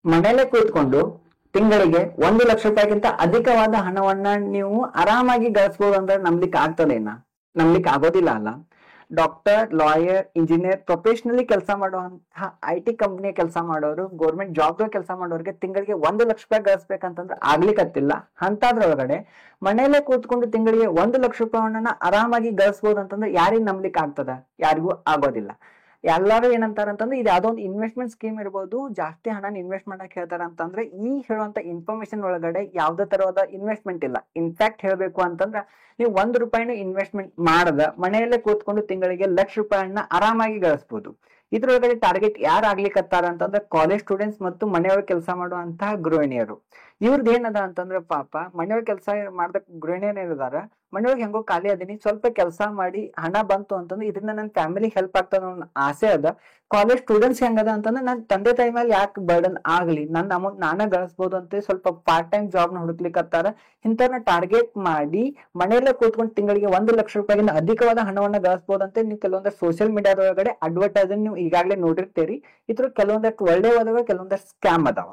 ಮನೆಯಲ್ಲೇ ಕೂತ್ಕೊಂಡು ತಿಂಗಳಿಗೆ 1 ಲಕ್ಷ ರೂಪಾಯಿಗಿಂತ ಅಧಿಕವಾದ ಹಣವನ್ನ ನೀವು ಆರಾಮಾಗಿ ಗಳಿಸಬಹುದು ಅಂದ್ರೆ ನಂಬ್ಲಿಕ್ಕೆ ಆಗ್ತದೇನ? ನಂಬ್ಲಿಕ್ಕೆ ಆಗೋದಿಲ್ಲ ಅಲ್ಲ. ಡಾಕ್ಟರ್, ಲಾಯರ್, ಇಂಜಿನಿಯರ್, ಪ್ರೊಫೆಷನಲಿ ಕೆಲಸ ಮಾಡುವಂತಹ IT ಕಂಪನಿಯ ಕೆಲಸ ಮಾಡೋರು, ಗೌರ್ಮೆಂಟ್ ಜಾಬ್ ಕೆಲಸ ಮಾಡೋರಿಗೆ ತಿಂಗಳಿಗೆ 1 ಲಕ್ಷ ರೂಪಾಯಿ ಗಳಿಸ್ಬೇಕಂತಂದ್ರೆ ಆಗ್ಲಿಕ್ಕತ್ತಿಲ್ಲ. ಅಂತದ್ರೊಳಗಡೆ ಮನೆಯಲ್ಲೇ ಕೂತ್ಕೊಂಡು ತಿಂಗಳಿಗೆ 1 ಲಕ್ಷ ರೂಪಾಯಿ ಹಣನ ಆರಾಮಾಗಿ ಗಳಿಸಬಹುದು ಅಂತಂದ್ರೆ ಯಾರಿಗ್ ನಂಬ್ಲಿಕ್ಕೆ ಆಗ್ತದ? ಯಾರಿಗೂ ಆಗೋದಿಲ್ಲ. ಎಲ್ಲಾರು ಏನಂತಾರ ಅಂತಂದ್ರೆ ಇದು ಯಾವ್ದೋ ಒಂದು ಇನ್ವೆಸ್ಟ್ಮೆಂಟ್ ಸ್ಕೀಮ್ ಇರ್ಬೋದು, ಜಾಸ್ತಿ ಹಣನ ಇನ್ವೆಸ್ಟ್ ಮಾಡಕ್ ಹೇಳ್ತಾರ ಅಂತಂದ್ರೆ ಈ ಹೇಳುವಂತ ಇನ್ಫಾರ್ಮೇಶನ್ ಒಳಗಡೆ ಯಾವ್ದೇ ತರವಾದ ಇನ್ವೆಸ್ಟ್ಮೆಂಟ್ ಇಲ್ಲ. ಇನ್ಫ್ಯಾಕ್ಟ್ ಹೇಳ್ಬೇಕು ಅಂತಂದ್ರ ನೀವು 1 ರೂಪಾಯಿನೂ ಇನ್ವೆಸ್ಟ್ಮೆಂಟ್ ಮಾಡದ ಮನೆಯಲ್ಲೇ ಕೂತ್ಕೊಂಡು ತಿಂಗಳಿಗೆ 1 ಲಕ್ಷ ರೂಪಾಯಿನ ಆರಾಮಾಗಿ ಗಳಿಸಬಹುದು. ಇದ್ರೊಳಗಡೆ ಟಾರ್ಗೆಟ್ ಯಾರು ಆಗ್ಲಿಕ್ಕತ್ತಾರ ಅಂತಂದ್ರೆ ಕಾಲೇಜ್ ಸ್ಟೂಡೆಂಟ್ಸ್ ಮತ್ತು ಮನೆಯೊಳಗೆ ಕೆಲಸ ಮಾಡುವಂತಹ ಗೃಹಿಣಿಯರು. ಇವ್ರದ್ದು ಏನದ ಅಂತಂದ್ರೆ ಪಾಪ ಮನೆಯೊಳಗೆ ಕೆಲಸ ಮಾಡ್ದ ಗೃಹಿಣಿಯರು ಏನಿದಾರ, ಮನೆಯೊಳಗೆ ಹೆಂಗೋ ಖಾಲಿ ಅದೀನಿ, ಸ್ವಲ್ಪ ಕೆಲಸ ಮಾಡಿ ಹಣ ಬಂತು ಅಂತಂದ್ರೆ ಇದರಿಂದ ನನ್ನ ಫ್ಯಾಮಿಲಿ ಹೆಲ್ಪ್ ಆಗ್ತದ ಅನ್ನೋ ಆಸೆ ಅದ. ಕಾಲೇಜ್ ಸ್ಟೂಡೆಂಟ್ಸ್ ಹೆಂಗದ ಅಂತಂದ್ರೆ ನನ್ನ ತಂದೆ ತಾಯಿ ಮೇಲೆ ಯಾಕೆ ಬರ್ಡನ್ ಆಗ್ಲಿ, ನನ್ನ ಅಮೌಂಟ್ ನಾನೇ ಗಳಿಸಬಹುದು ಅಂತ ಸ್ವಲ್ಪ ಪಾರ್ಟ್ ಟೈಮ್ ಜಾಬ್ ನ ಹುಡುಕ್ಲಿಕ್ಕತ್ತಾರ. ಇಂಥವ್ರನ್ನ ಟಾರ್ಗೆಟ್ ಮಾಡಿ ಮನೆಯಲ್ಲೇ ಕೂತ್ಕೊಂಡು ತಿಂಗಳಿಗೆ 1 ಲಕ್ಷ ರೂಪಾಯಿಗಿಂತ ಅಧಿಕವಾದ ಹಣವನ್ನ ಗಳಿಸಬಹುದು ಅಂತ ನೀವು ಕೆಲವೊಂದಷ್ಟು ಸೋಷಿಯಲ್ ಮೀಡಿಯಾದೊಳಗಡೆ ಅಡ್ವರ್ಟೈಸ್ ನೀವು ಈಗಾಗಲೇ ನೋಡಿರ್ತೀರಿ. ಇದ್ರ ಕೆಲವೊಂದಷ್ಟು ಒಳ್ಳೆಯವು ಅದಾವ, ಕೆಲವೊಂದಷ್ಟು ಸ್ಕ್ಯಾಮ್ ಅದಾವ.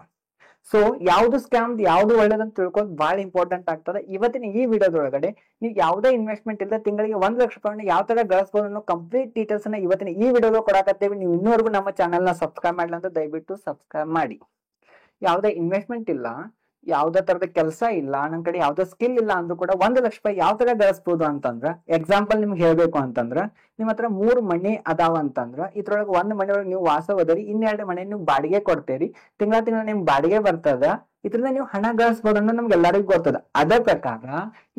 ಸೊ ಯಾವ್ದು ಸ್ಕ್ಯಾಮ್ ಯಾವ್ದು ಒಳ್ಳೇದಂತ ತಿಳ್ಕೊಳ್ಳೋದು ಬಹಳ ಇಂಪಾರ್ಟೆಂಟ್ ಆಗ್ತದೆ. ಇವತ್ತಿನ ಈ ವಿಡಿಯೋದೊಳಗಡೆ ನೀವು ಯಾವುದೇ ಇನ್ವೆಸ್ಟ್ಮೆಂಟ್ ಇಲ್ಲದೆ ತಿಂಗಳಿಗೆ 1 ಲಕ್ಷ ರೂಪಾಯಿನ ಯಾವ ತರ ಗಳಿಸಬಹುದು ಅನ್ನೋ ಕಂಪ್ಲೀಟ್ ಡೀಟೇಲ್ಸ್ ಅನ್ನ ಇವತ್ತಿನ ಈ ವಿಡಿಯೋದಲ್ಲಿ ಕೊಡಾಕತ್ತೇವೆ. ನೀವು ಇನ್ನೂವರೆಗೂ ನಮ್ಮ ಚಾನೆಲ್ ನ ಸಬ್ಸ್ಕ್ರೈಬ್ ಮಾಡಿಲ್ಲ ಅಂತ ದಯವಿಟ್ಟು ಸಬ್ಸ್ಕ್ರೈಬ್ ಮಾಡಿ. ಯಾವುದೇ ಇನ್ವೆಸ್ಟ್ಮೆಂಟ್ ಇಲ್ಲ, ಯಾವ್ದೇ ತರದ ಕೆಲಸ ಇಲ್ಲ, ನನ್ ಕಡೆ ಯಾವ್ದೇ ಸ್ಕಿಲ್ ಇಲ್ಲ ಅಂದ್ರೂ ಕೂಡ 1 ಲಕ್ಷ ರೂಪಾಯಿ ಯಾವ ತರ ಗಳಿಸಬಹುದು ಅಂತಂದ್ರ, ಎಕ್ಸಾಂಪಲ್ ನಿಮ್ಗೆ ಹೇಳ್ಬೇಕು ಅಂತಂದ್ರ, ನಿಮ್ ಹತ್ರ 3 ಮನೆ ಅದಾವ ಅಂತಂದ್ರ ಇದ್ರೊಳಗೆ 1 ಮನೆಯೊಳಗೆ ನೀವು ವಾಸವದರಿ, 2 ಮನೆ ನೀವು ಬಾಡಿಗೆ ಕೊಡ್ತೀರಿ, ತಿಂಗಳ ನಿಮ್ ಬಾಡಿಗೆ ಬರ್ತದ. ಇದ್ರಿಂದ ನೀವು ಹಣ ಗಳಿಸಬಹುದು ಅನ್ನೋ ನಮ್ಗೆ ಎಲ್ಲರಿಗೂ ಗೊತ್ತದ. ಅದೇ ಪ್ರಕಾರ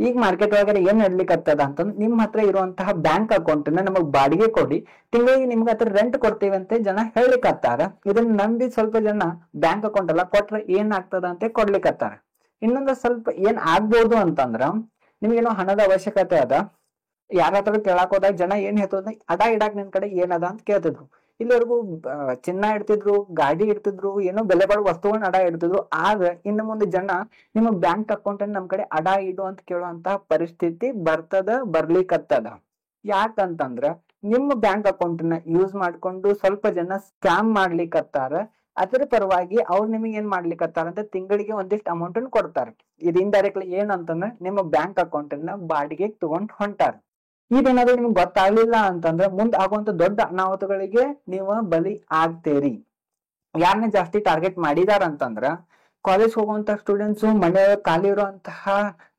ಈಗ ಮಾರ್ಕೆಟ್ ಒಳಗಡೆ ಏನ್ ನಡ್ಲಿಕ್ಕತ್ತದ ಅಂತಂದ್ರೆ ನಿಮ್ ಹತ್ರ ಇರುವಂತಹ ಬ್ಯಾಂಕ್ ಅಕೌಂಟ್ ನ ನಮಗ್ ಬಾಡಿಗೆ ಕೊಡಿ, ತಿಂಗಳಿಗೆ ನಿಮ್ಗೆ ಹತ್ರ ರೆಂಟ್ ಕೊಡ್ತೀವಿ ಅಂತ ಜನ ಹೇಳಿಕತ್ತಾರ. ಇದನ್ನ ನಂಬಿ ಸ್ವಲ್ಪ ಜನ ಬ್ಯಾಂಕ್ ಅಕೌಂಟ್ ಎಲ್ಲ ಕೊಟ್ರೆ ಏನ್ ಆಗ್ತದ ಅಂತ ಕೊಡ್ಲಿಕ್ಕತ್ತಾರ. ಇನ್ನೊಂದು ಸ್ವಲ್ಪ ಏನ್ ಆಗ್ಬೋದು ಅಂತಂದ್ರ, ನಿಮ್ಗೇನೋ ಹಣದ ಅವಶ್ಯಕತೆ ಅದ, ಯಾರ ಹತ್ರ ಕೇಳಾಕ್ ಹೋದಾಗ ಜನ ಏನ್ ಹೇಳ್ತದ, ಅಡ ಇಡಾಕ್ ನಿನ್ ಕಡೆ ಏನದ ಅಂತ ಕೇಳ್ತಿದ್ರು. ಇಲ್ಲಿವರೆಗೂ ಚಿನ್ನ ಇಡ್ತಿದ್ರು, ಗಾಡಿ ಇಡ್ತಿದ್ರು, ಏನೋ ಬೆಲೆ ಬಾಳುವ ವಸ್ತುಗಳನ್ನ ಅಡ ಇಡ್ತಿದ್ರು. ಆದ್ರೆ ಇನ್ನು ಮುಂದೆ ಜನ ನಿಮ್ಮ ಬ್ಯಾಂಕ್ ಅಕೌಂಟ್ ಅನ್ನ ನಮ್ ಕಡೆ ಅಡ ಇಡು ಅಂತ ಕೇಳುವಂತಹ ಪರಿಸ್ಥಿತಿ ಬರ್ಲಿಕ್ಕತ್ತದ. ಯಾಕಂತಂದ್ರ ನಿಮ್ಮ ಬ್ಯಾಂಕ್ ಅಕೌಂಟ್ ನ ಯೂಸ್ ಮಾಡ್ಕೊಂಡು ಸ್ವಲ್ಪ ಜನ ಸ್ಕ್ಯಾಮ್ ಮಾಡ್ಲಿಕ್ಕತ್ತಾರ. ಅದರ ಪರವಾಗಿ ಅವ್ರು ನಿಮಗೆ ಏನ್ ಮಾಡ್ಲಿಕ್ಕತ್ತಾರ ಅಂತ ತಿಂಗಳಿಗೆ ಒಂದಿಷ್ಟು ಅಮೌಂಟ್ ಅನ್ನು ಕೊಡ್ತಾರೆ. ಇದು ಇಂಡೈರೆಕ್ಟ್ಲಿ ಏನಂತಂದ್ರೆ ನಿಮ್ಮ ಬ್ಯಾಂಕ್ ಅಕೌಂಟ್ ಅನ್ನ ಬಾಡಿಗೆ ತಗೊಂಡ್ ಹೊಂಟಾರ. ಇದೇನಾದ್ರು ನಿಮ್ಗೆ ಗೊತ್ತಾಗ್ಲಿಲ್ಲ ಅಂತಂದ್ರೆ ಮುಂದ್ ಆಗುವಂತ ದೊಡ್ಡ ಅನಾಹುತಗಳಿಗೆ ನೀವು ಬಲಿ ಆಗ್ತೇರಿ. ಯಾರನ್ನ ಜಾಸ್ತಿ ಟಾರ್ಗೆಟ್ ಮಾಡಿದಾರ ಅಂತಂದ್ರ ಕಾಲೇಜ್ ಹೋಗುವಂತ ಸ್ಟೂಡೆಂಟ್ಸ್, ಮನೆ ಖಾಲಿ ಇರುವಂತಹ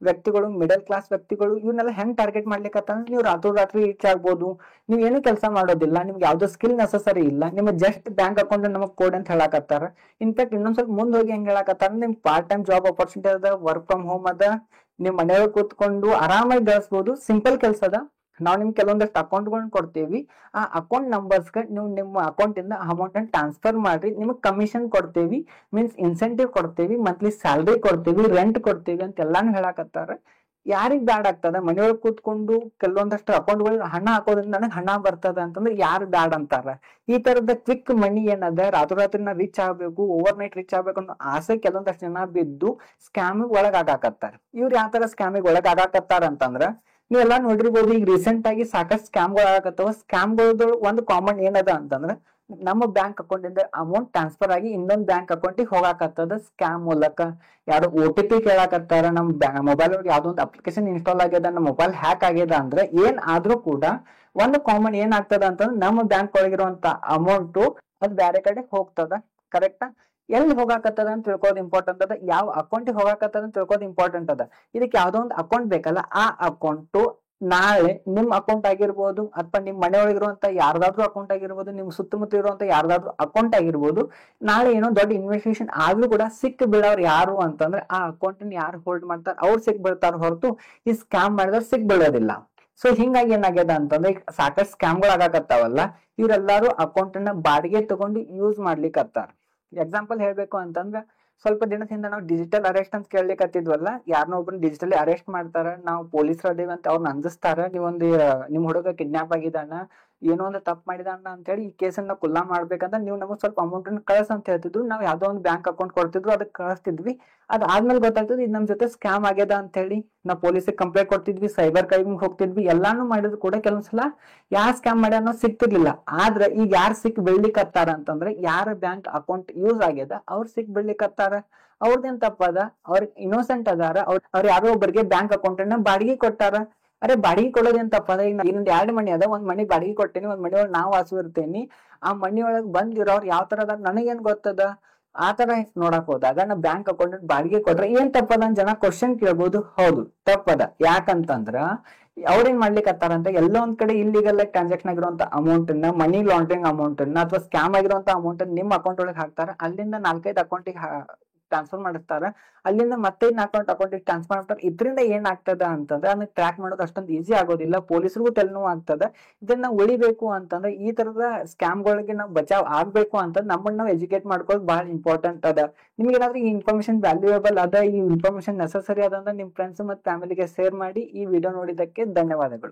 ವ್ಯಕ್ತಿಗಳು, ಮಿಡಲ್ ಕ್ಲಾಸ್ ವ್ಯಕ್ತಿಗಳು, ಇವನ್ನೆಲ್ಲ ಹೆಂಗ್ ಟಾರ್ಗೆಟ್ ಮಾಡ್ಲಿಕ್ಕಂತಂದ್ರೆ ನೀವು ರಾತ್ರಿ ರೀಚ್ ಆಗ್ಬೋದು. ನೀವ್ ಏನು ಕೆಲಸ ಮಾಡೋದಿಲ್ಲ, ನಿಮ್ಗೆ ಯಾವ್ದೋ ಸ್ಕಿಲ್ ನೆಸಸರಿ ಇಲ್ಲ, ನಿಮ್ಮ ಜಸ್ಟ್ ಬ್ಯಾಂಕ್ ಅಕೌಂಟ್ ನಮಗ್ ಕೋಡ್ ಅಂತ ಹೇಳಕತ್ತಾರ. ಇನ್ಫ್ಯಾಕ್ಟ್ ಇನ್ನೊಂದ್ ಸ್ವಲ್ಪ ಮುಂದ್ ಹೋಗಿ ಹೆಂಗ್ ಹೇಳಕತ್ತಾರ, ನಿಮ್ ಪಾರ್ಟ್ ಟೈಮ್ ಜಾಬ್ ಆಪರ್ಚುನಿಟಿ ಅದ, ವರ್ಕ್ ಫ್ರಮ್ ಹೋಮ್ ಅದ, ನಿಮ್ ಮನೆಯೊಳಗೆ ಕೂತ್ಕೊಂಡು ಆರಾಮಾಗಿ ಗಳಿಸಬಹುದು. ಸಿಂಪಲ್ ಕೆಲಸ ಅದ. ನಾವು ನಿಮ್ಗೆ ಕೆಲವೊಂದಷ್ಟು ಅಕೌಂಟ್ಗಳನ್ನ ಕೊಡ್ತೀವಿ. ಆ ಅಕೌಂಟ್ ನಂಬರ್ಸ್ಗೆ ನೀವು ನಿಮ್ಮ ಅಕೌಂಟ್ ಇಂದ ಅಮೌಂಟ್ ಅನ್ನು ಟ್ರಾನ್ಸ್ಫರ್ ಮಾಡ್ರಿ, ನಿಮಗೆ ಕಮಿಷನ್ ಕೊಡ್ತೇವಿ, ಮೀನ್ಸ್ ಇನ್ಸೆಂಟಿವ್ ಕೊಡ್ತೇವಿ, ಮಂತ್ಲಿ ಸ್ಯಾಲ್ರಿ ಕೊಡ್ತೇವಿ, ರೆಂಟ್ ಕೊಡ್ತೇವಿ ಅಂತ ಎಲ್ಲಾನು ಹೇಳಕತ್ತಾರ. ಯಾರಿಗ್ ಬ್ಯಾಡ್ ಆಗ್ತದ? ಮನೆಯೊಳಗೆ ಕೂತ್ಕೊಂಡು ಕೆಲವೊಂದಷ್ಟು ಅಕೌಂಟ್ಗಳು ಹಣ ಹಾಕೋದ್ರಿಂದ ನನಗೆ ಹಣ ಬರ್ತದ ಅಂತಂದ್ರೆ ಯಾರು ಬ್ಯಾಡ್ ಅಂತಾರ? ಈ ತರದ ಕ್ವಿಕ್ ಮನಿ ಏನದ, ರಾತ್ರಿ ರೀಚ್ ಆಗ್ಬೇಕು, ಓವರ್ ನೈಟ್ ರೀಚ್ ಆಗ್ಬೇಕು ಅನ್ನೋ ಆಸೆ ಕೆಲವೊಂದಷ್ಟು ಜನ ಬಿದ್ದು ಸ್ಕ್ಯಾಮಿಗ್ ಒಳಗಾಗಕತ್ತಾರ. ಇವ್ರು ಯಾವ ತರ ಸ್ಕ್ಯಾಮಿಗ್ ಒಳಗಾಗಕತ್ತಾರ ಅಂತಂದ್ರ ನೀವೆಲ್ಲಾ ನೋಡಿರ್ಬೋದು. ಈಗ ರೀಸೆಂಟ್ ಆಗಿ ಸಾಕಷ್ಟು ಸ್ಕ್ಯಾಮ್ಗಳು ಆಗಕತ್ತಾವ. ಸ್ಕ್ಯಾಮ್ಗಳದ್ದು ಒಂದು ಕಾಮನ್ ಏನದ ಅಂತಂದ್ರೆ ನಮ್ಮ ಬ್ಯಾಂಕ್ ಅಕೌಂಟ್ ಇಂದ ಅಮೌಂಟ್ ಟ್ರಾನ್ಸ್ಫರ್ ಆಗಿ ಇನ್ನೊಂದು ಬ್ಯಾಂಕ್ ಅಕೌಂಟಿಗೆ ಹೋಗಾಕತ್ತದ ಸ್ಕ್ಯಾಮ್ ಮೂಲಕ. ಯಾರು OTP ಕೇಳಾಕತ್ತಾರ, ನಮ್ ಮೊಬೈಲ್ ಒಳಗೆ ಯಾವ್ದೋ ಒಂದು ಅಪ್ಲಿಕೇಶನ್ ಇನ್ಸ್ಟಾಲ್ ಆಗ್ಯದ, ನಮ್ಮ ಮೊಬೈಲ್ ಹ್ಯಾಕ್ ಆಗ್ಯದ ಅಂದ್ರೆ ಏನ್ ಆದ್ರೂ ಕೂಡ ಒಂದು ಕಾಮನ್ ಏನ್ ಆಗ್ತದ ಅಂತಂದ್ರೆ ನಮ್ಮ ಬ್ಯಾಂಕ್ ಒಳಗಿರುವಂತ ಅಮೌಂಟ್ ಅದು ಬೇರೆ ಕಡೆ ಹೋಗ್ತದ. ಕರೆಕ್ಟಾ? ಎಲ್ಲಿ ಹೋಗಾಕತ್ತದ ಅಂತ ತಿಳ್ಕೋದು ಇಂಪಾರ್ಟೆಂಟ್ ಅದ, ಯಾವ ಅಕೌಂಟಿಗೆ ಹೋಗಾಕತ್ತದ ಅಂತ ತಿಳ್ಕೋದು ಇಂಪಾರ್ಟೆಂಟ್ ಅದ. ಇದಕ್ಕೆ ಯಾವ್ದೋ ಒಂದು ಅಕೌಂಟ್ ಬೇಕಲ್ಲ, ಆ ಅಕೌಂಟ್ ನಾಳೆ ನಿಮ್ ಅಕೌಂಟ್ ಆಗಿರ್ಬೋದು, ಅಥವಾ ನಿಮ್ ಮನೆಯೊಳಗಿರುವಂತ ಯಾರ್ದಾದ್ರೂ ಅಕೌಂಟ್ ಆಗಿರ್ಬೋದು, ನಿಮ್ ಸುತ್ತಮುತ್ತ ಇರುವಂತ ಯಾರ್ದಾದ್ರೂ ಅಕೌಂಟ್ ಆಗಿರ್ಬೋದು. ನಾಳೆ ಏನೋ ದೊಡ್ಡ ಇನ್ವೆಸ್ಟಿಗೇಷನ್ ಆದ್ರೂ ಕೂಡ ಸಿಕ್ ಬೀಳೋರು ಯಾರು ಅಂತಂದ್ರೆ ಆ ಅಕೌಂಟ್ ಯಾರು ಹೋಲ್ಡ್ ಮಾಡ್ತಾರ ಅವ್ರು ಸಿಕ್ ಬೀಳ್ತಾರ, ಹೊರತು ಈ ಸ್ಕ್ಯಾಮ್ ಮಾಡಿದವ್ರು ಸಿಕ್ ಬೀಳೋದಿಲ್ಲ. ಸೊ ಹಿಂಗಾಗಿ ಏನಾಗ್ಯದ ಅಂತಂದ್ರೆ ಈಗ ಸಾಕಷ್ಟು ಸ್ಕ್ಯಾಮ್ಗಳು ಆಗಾಕತ್ತಾವಲ್ಲ, ಇವರೆಲ್ಲಾರು ಅಕೌಂಟ್ ಅನ್ನ ಬಾಡಿಗೆ ತಗೊಂಡು ಯೂಸ್ ಮಾಡ್ಲಿಕ್ಕತ್ತಾರ. ಎಕ್ಸಾಂಪಲ್ ಹೇಳ್ಬೇಕು ಅಂತಂದ್ರೆ ಸ್ವಲ್ಪ ದಿನದಿಂದ ನಾವು ಡಿಜಿಟಲ್ ಅರೆಸ್ಟ್ ಅಂತ ಕೇಳ್ಲಿಕ್ಕತ್ತಿದ್ವಲ್ಲ, ಯಾರನ್ನ ಒಬ್ಬರು ಡಿಜಿಟಲಿ ಅರೆಸ್ಟ್ ಮಾಡ್ತಾರ, ನಾವು ಪೊಲೀಸರು ಅದೇವಿ ಅಂತ ಅವ್ರನ್ನ ಅಂಜಿಸ್ತಾರ, ನಿಮ್ ಹುಡುಗ ಕಿಡ್ನಾಪ್ ಆಗಿದಾನ, ಏನೋ ಒಂದು ತಪ್ಪು ಮಾಡಿದ ಅಣ್ಣ ಅಂತ ಹೇಳಿ ಈ ಕೇಸನ್ನ ಕುಲ್ಲಾ ಮಾಡ್ಬೇಕಂತ ನೀವು ನಮಗೆ ಸ್ವಲ್ಪ ಅಮೌಂಟ್ ಅನ್ನು ಕಳ್ಸ ಅಂತ ಹೇಳ್ತಿದ್ರು. ನಾವು ಯಾವ್ದೋ ಒಂದು ಬ್ಯಾಂಕ್ ಅಕೌಂಟ್ ಕೊಡ್ತಿದ್ರು, ಅದಕ್ಕೆ ಕಳಿಸ್ತಿದ್ವಿ. ಅದಾದ್ಮೇಲೆ ಗೊತ್ತಾಗ್ತದೆ ಇದು ನಮ್ ಜೊತೆ ಸ್ಕ್ಯಾಮ್ ಆಗ್ಯದ ಅಂತ ಹೇಳಿ ನಾವು ಪೊಲೀಸಿಗೆ ಕಂಪ್ಲೇಂಟ್ ಕೊಡ್ತಿದ್ವಿ, ಸೈಬರ್ ಕ್ರೈಮ್ ಹೋಗ್ತಿದ್ವಿ. ಎಲ್ಲಾನು ಮಾಡಿದ್ರು ಕೂಡ ಕೆಲವೊಂದ್ಸಲ ಯಾರ್ ಸ್ಕ್ಯಾಮ್ ಮಾಡ್ಯಾನೋ ಸಿಗ್ತಿರ್ಲಿಲ್ಲ. ಆದ್ರೆ ಈಗ ಯಾರು ಸಿಕ್ ಬೀಳ್ಲಿಕ್ಕತ್ತಾರ ಅಂತಂದ್ರೆ ಯಾರ ಬ್ಯಾಂಕ್ ಅಕೌಂಟ್ ಯೂಸ್ ಆಗ್ಯದ ಅವ್ರು ಸಿಕ್ ಬೀಳ್ಲಿಕ್ಕತ್ತಾರ. ಅವ್ರದೇನ್ ತಪ್ಪದ, ಅವ್ರ ಇನ್ನೋಸೆಂಟ್ ಅದಾರ. ಅವ್ರ ಯಾರೋ ಒಬ್ಬರಿಗೆ ಬ್ಯಾಂಕ್ ಅಕೌಂಟ್ ಅನ್ನ ಬಾಡಿಗೆ ಕೊಟ್ಟಾರ. ಅರೆ ಬಾಡಿಗೆ ಕೊಡೋದೇನ್ ತಪ್ಪದ? ಈಗ ಇನ್ನೊಂದ್ 2 ಮನಿ ಅದ, ಒಂದ್ ಮನಿ ಬಾಡಿಗೆ ಕೊಟ್ಟೇನಿ, ಒಂದ್ ಮನಿ ಒಳಗ್ ನಾವು ವಾಸು ಇರ್ತೇನಿ. ಆ ಮನಿ ಒಳಗ್ ಬಂದಿರೋರು ಯಾವ ತರ ಅದಾರ ನನಗೇನ್ ಗೊತ್ತದ? ಆ ತರ ನೋಡಕ್ ಹೋದಾಗ ನಾ ಬ್ಯಾಂಕ್ ಅಕೌಂಟ್ ಬಾಡಿಗೆ ಕೊಟ್ರೆ ಏನ್ ತಪ್ಪದ ಅಂತ ಜನ ಕ್ವಶನ್ ಕೇಳ್ಬೋದು. ಹೌದು ತಪ್ಪದ. ಯಾಕಂತಂದ್ರ ಅವ್ರೇನ್ ಮಾಡ್ಲಿಕ್ಕೆ ಅಂತ ಎಲ್ಲೋ ಒಂದ್ ಕಡೆ ಇಲ್ಲಿಗಲ್ ಟ್ರಾನ್ಸಾಕ್ಷನ್ ಆಗಿರುವಂತ ಅಮೌಂಟ್ ಅನ್ನ, ಮನಿ ಲಾಂಡ್ರಿಂಗ್ ಅಮೌಂಟ್ ಅನ್ನ ಅಥವಾ ಸ್ಕ್ಯಾಮ್ ಆಗಿರುವಂತ ಅಮೌಂಟ್ ಅನ್ನ ನಿಮ್ ಅಕೌಂಟ್ ಒಳಗೆ ಹಾಕ್ತಾರ. ಅಲ್ಲಿಂದ 4-5 ಅಕೌಂಟಿಗೆ ಟ್ರಾನ್ಸ್ಫರ್ ಮಾಡಿಸ್ತಾರ. ಅಲ್ಲಿಂದ ಮತ್ತೆ 4 ಅಕೌಂಟಿಗೆ ಟ್ರಾನ್ಸ್ಫರ್ ಮಾಡ್ತಾರೆ. ಇದರಿಂದ ಏನ್ ಆಗ್ತದ ಅಂತಂದ್ರೆ ಅದನ್ನ ಟ್ರ್ಯಾಕ್ ಮಾಡೋದು ಅಷ್ಟೊಂದು ಈಸಿ ಆಗೋದಿಲ್ಲ, ಪೊಲೀಸರಿಗೂ ತಲೆನೋವು ಆಗ್ತದ. ಇದನ್ನ ಉಳಿಬೇಕು ಅಂತಂದ್ರೆ ಈ ತರದ ಸ್ಕ್ಯಾಮ್ಗಳಿಗೆ ನಾವು ಬಚಾವ್ ಆಗ್ಬೇಕು ಅಂತ ನಮ್ಮನ್ನ ನಾವು ಎಜುಕೇಟ್ ಮಾಡ್ಕೊಳ್ಳೋದು ಬಹಳ ಇಂಪಾರ್ಟೆಂಟ್ ಅದ. ನಿಮ್ಗೆ ಏನಾದ್ರೂ ಈ ಇನ್ಫಾರ್ಮೇಶನ್ ವ್ಯಾಲ್ಯೂಯೇಬಲ್ ಅದ, ಈ ಇನ್ಫಾರ್ಮೇಶನ್ ನೆಸಸರಿ ಅದ ಅಂದ್ರೆ ನಿಮ್ ಫ್ರೆಂಡ್ಸ್ ಮತ್ತು ಫ್ಯಾಮಿಲಿಗೆ ಶೇರ್ ಮಾಡಿ. ಈ ವಿಡಿಯೋ ನೋಡಿದ್ದಕ್ಕೆ ಧನ್ಯವಾದಗಳು.